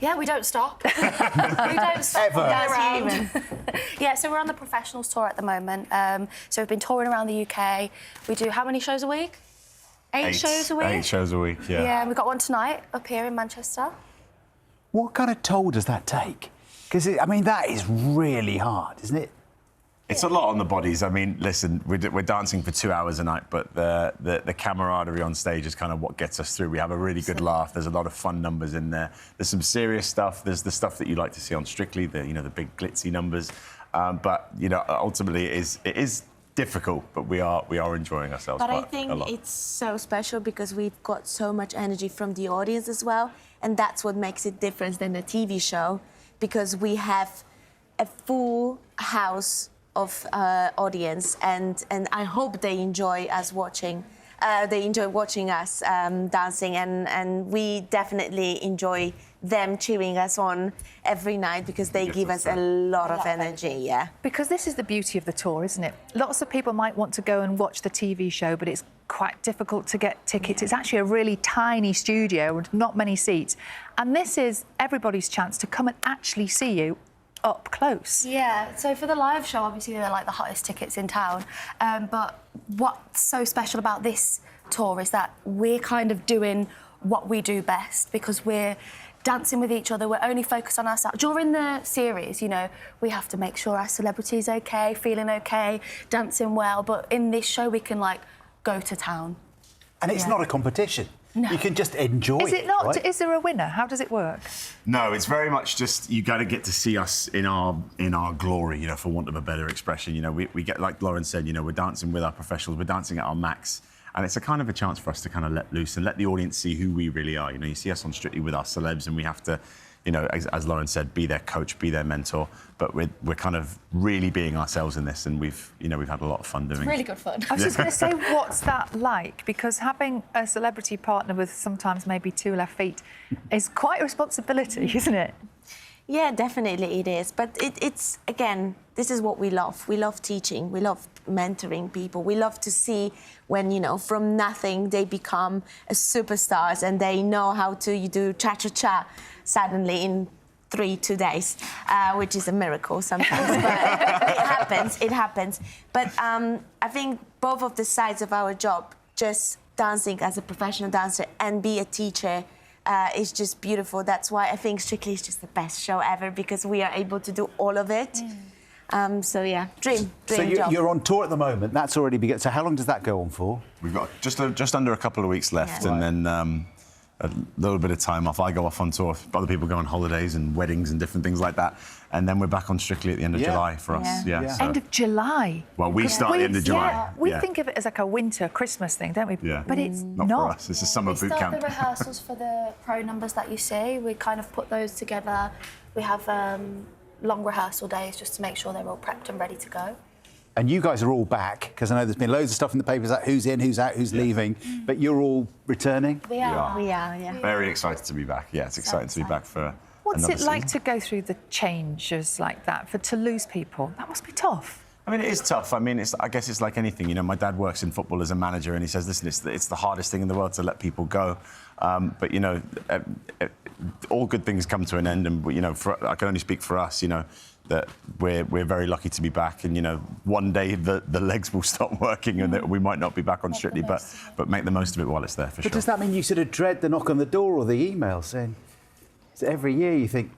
Yeah, we don't stop. We don't stop. Ever. Around. Yeah, so we're on the professionals tour at the moment. So we've been touring around the UK. We do how many shows a week? Eight shows a week? 8 shows a week, yeah. Yeah, and we've got one tonight up here in Manchester. What kind of toll does that take? Because, I mean, that is really hard, isn't it? It's a lot on the bodies. I mean, listen, we're dancing for 2 hours a night, but the camaraderie on stage is kind of what gets us through. We have a really good laugh. There's a lot of fun numbers in there. There's some serious stuff. There's the stuff that you like to see on Strictly, the big glitzy numbers. But ultimately, it is difficult, but we are enjoying ourselves. But I quite think a lot. it's so special because we've got so much energy from the audience as well, and that's what makes it different than a TV show, because we have a full house of audience, and I hope they enjoy us watching. They enjoy watching us dancing, and we definitely enjoy them cheering us on every night because they give us a lot of energy, yeah. Because this is the beauty of the tour, isn't it? Lots of people might want to go and watch the TV show, but it's quite difficult to get tickets. It's actually a really tiny studio with not many seats. And this is everybody's chance to come and actually see you up close. Yeah, so for the live show, obviously they're like the hottest tickets in town. But what's so special about this tour is that we're kind of doing what we do best because we're dancing with each other. We're only focused on ourselves. During the series, we have to make sure our celebrity's okay, feeling okay, dancing well. But in this show, we can go to town. And it's not a competition. No. You can just enjoy it. Is it not? Right? Is there a winner? How does it work? No, it's very much just you got to get to see us in our glory, for want of a better expression. We get, like Lauren said, we're dancing with our professionals, we're dancing at our max, and it's a kind of a chance for us to kind of let loose and let the audience see who we really are. You see us on Strictly with our celebs, and we have to, as Lauren said, be their coach, be their mentor. But we're kind of really being ourselves in this, and we've had a lot of fun doing it. Really good fun. I was just going to say, what's that like? Because having a celebrity partner with sometimes maybe 2 left feet is quite a responsibility, isn't it? Yeah, definitely it is. But it's, again, this is what we love. We love teaching. We love mentoring people. We love to see when, from nothing they become a superstars and they know how to do cha-cha-cha suddenly in 2 days, which is a miracle sometimes. But it happens. But I think both of the sides of our job, just dancing as a professional dancer and be a teacher, is just beautiful. That's why I think Strictly is just the best show ever, because we are able to do all of it. So yeah, dream job. You're on tour at the moment. That's already begun. So how long does that go on for? We've got just under a couple of weeks left, and then a little bit of time off. I go off on tour. Other people go on holidays and weddings and different things like that. And then we're back on Strictly at the end of July for us. Yeah. So, End of July. well, we start at the end of July. Yeah, we think of it as like a winter Christmas thing, don't we? Yeah. But it's Not for us. It's a summer We boot start camp. the rehearsals for the pro numbers that you see. We kind of put those together. We have long rehearsal days just to make sure they're all prepped and ready to go. And you guys are all back, because I know there's been loads of stuff in the papers like who's in, who's out, who's leaving. But you're all returning? We are. We are, yeah. Very excited to be back. Yeah, it's exciting to be back for What's another it like season. to go through the changes like that, to lose people? That must be tough. I mean, it is tough. I mean, I guess it's like anything. My dad works in football as a manager, and he says, listen, it's the hardest thing in the world to let people go. But, all good things come to an end. And, I can only speak for us, that we're very lucky to be back. And, one day the legs will stop working and that we might not be back on Strictly, but make the most of it while it's there, for sure. But does that mean you sort of dread the knock on the door or the email saying... So every year you think...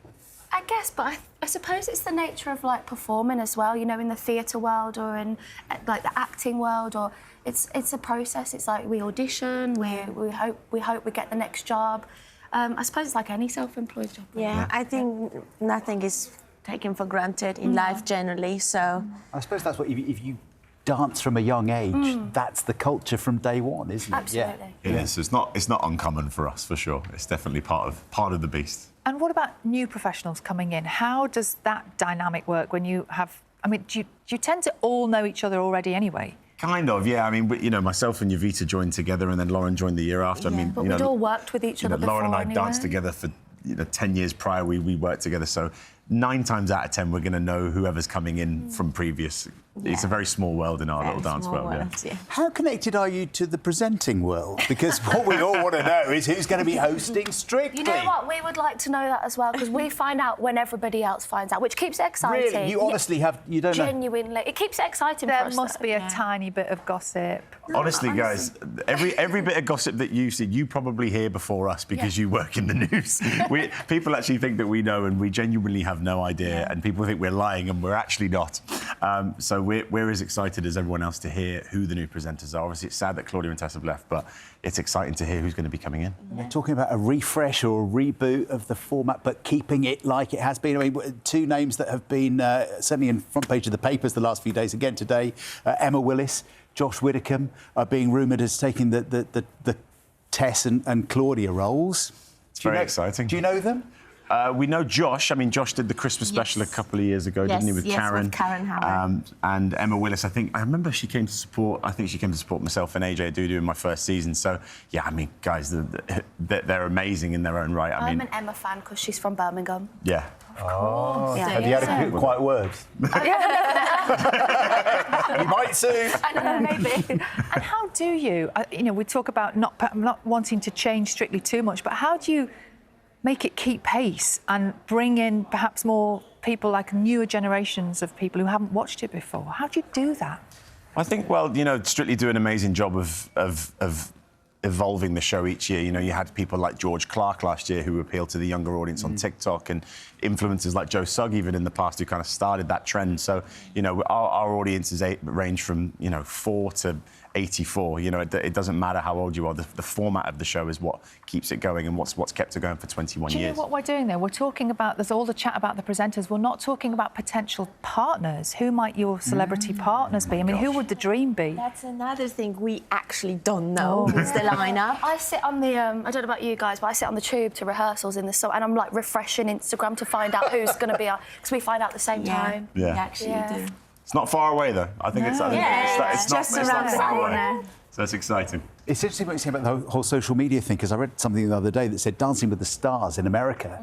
I guess, but I suppose it's the nature of performing as well. In the theatre world or in the acting world, or it's a process. It's like we audition, we hope we get the next job. I suppose it's like any self-employed job. Yeah, I think nothing is taken for granted in life generally. So I suppose that's what if you dance from a young age, that's the culture from day one, isn't it? Absolutely. It is. It's not uncommon for us, for sure. It's definitely part of the beast. And what about new professionals coming in? How does that dynamic work when you have... I mean, do you tend to all know each other already anyway? Kind of, yeah. I mean, myself and Yvita joined together, and then Lauren joined the year after. Yeah, I mean, but we'd all worked with each other before Lauren and I anyway. danced together for 10 years prior. We worked together, so 9 times out of 10 we're going to know whoever's coming in from previous. It's a very small world in our little dance world. Yeah. How connected are you to the presenting world? Because what we all want to know is who's going to be hosting Strictly. You know what? We would like to know that as well, because we find out when everybody else finds out, which keeps it exciting. Really? You honestly have... You don't know... Genuinely. It keeps it exciting There for us. must be a tiny bit of gossip. Honestly, guys, every bit of gossip that you see, you probably hear before us because you work in the news. People actually think that we know, and we genuinely have no idea. And people think we're lying, and we're actually not. So we're as excited as everyone else to hear who the new presenters are. Obviously, it's sad that Claudia and Tess have left, but it's exciting to hear who's going to be coming in. We're talking about a refresh or a reboot of the format, but keeping it like it has been. I mean, 2 names that have been certainly in front page of the papers the last few days. Again today, Emma Willis, Josh Widdicombe are being rumoured as taking the Tess and Claudia roles. It's very exciting. Do you know them? We know Josh. I mean, Josh did the Christmas special a couple of years ago, didn't he, with Karen? With Karen Howard. And Emma Willis, I remember she came to support, myself and AJ Adudu in my first season. So, yeah, I mean, guys, they're amazing in their own right. I'm an Emma fan because she's from Birmingham. Yeah. Oh, Yeah. have you had a quiet word? You might soon. I don't know, maybe. And how do you, we talk about not wanting to change Strictly too much, but how do you make it keep pace and bring in perhaps more people, like newer generations of people who haven't watched it before? How do you do that? I think, Strictly do an amazing job of evolving the show each year. You know, you had people like George Clark last year who appealed to the younger audience on TikTok, and influencers like Joe Sugg even in the past who kind of started that trend. So, our audiences range from, 4 to 84. It doesn't matter how old you are. The format of the show is what keeps it going and what's kept it going for 21 Do you years. know what we're doing there? We're talking about, there's all the chat about the presenters. We're not talking about potential partners. Who might your celebrity partners be? I mean, who would the dream be? That's another thing we actually don't know. It's the lineup. I sit on the, I don't know about you guys, but I sit on the tube to rehearsals in the summer, and I'm like refreshing Instagram to find out who's going to be because we find out at the same time. Yeah. We actually do. It's not far away, though. I think it's just not around the far corner. away. So it's exciting. It's interesting what you say about the whole social media thing, because I read something the other day that said Dancing with the Stars in America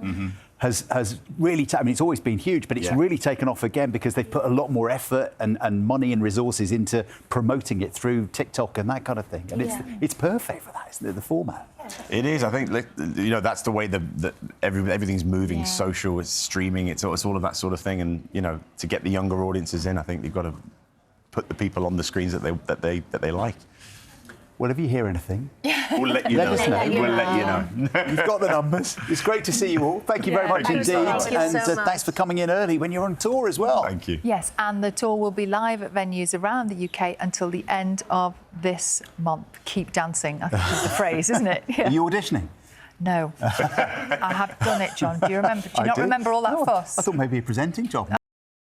has really... I mean, it's always been huge, but it's really taken off again because they've put a lot more effort and money and resources into promoting it through TikTok and that kind of thing. And it's perfect for that, isn't it, the format? It is. I think, that's the way that everything's moving. Social, it's streaming, it's all of that sort of thing. And, to get the younger audiences in, I think you've got to put the people on the screens that they like. Well, if you hear anything, we'll let you let know. us know. We'll let you know. You've got the numbers. It's great to see you all. Thank you very much thank you indeed. so much. Thank you And so much. thanks for coming in early when you're on tour as well. Thank you. Yes, and the tour will be live at venues around the UK until the end of this month. Keep dancing, I think is the phrase, isn't it? Are you auditioning? No. I have done it, John. Do you remember? Do you not remember all that fuss? I thought maybe a presenting job.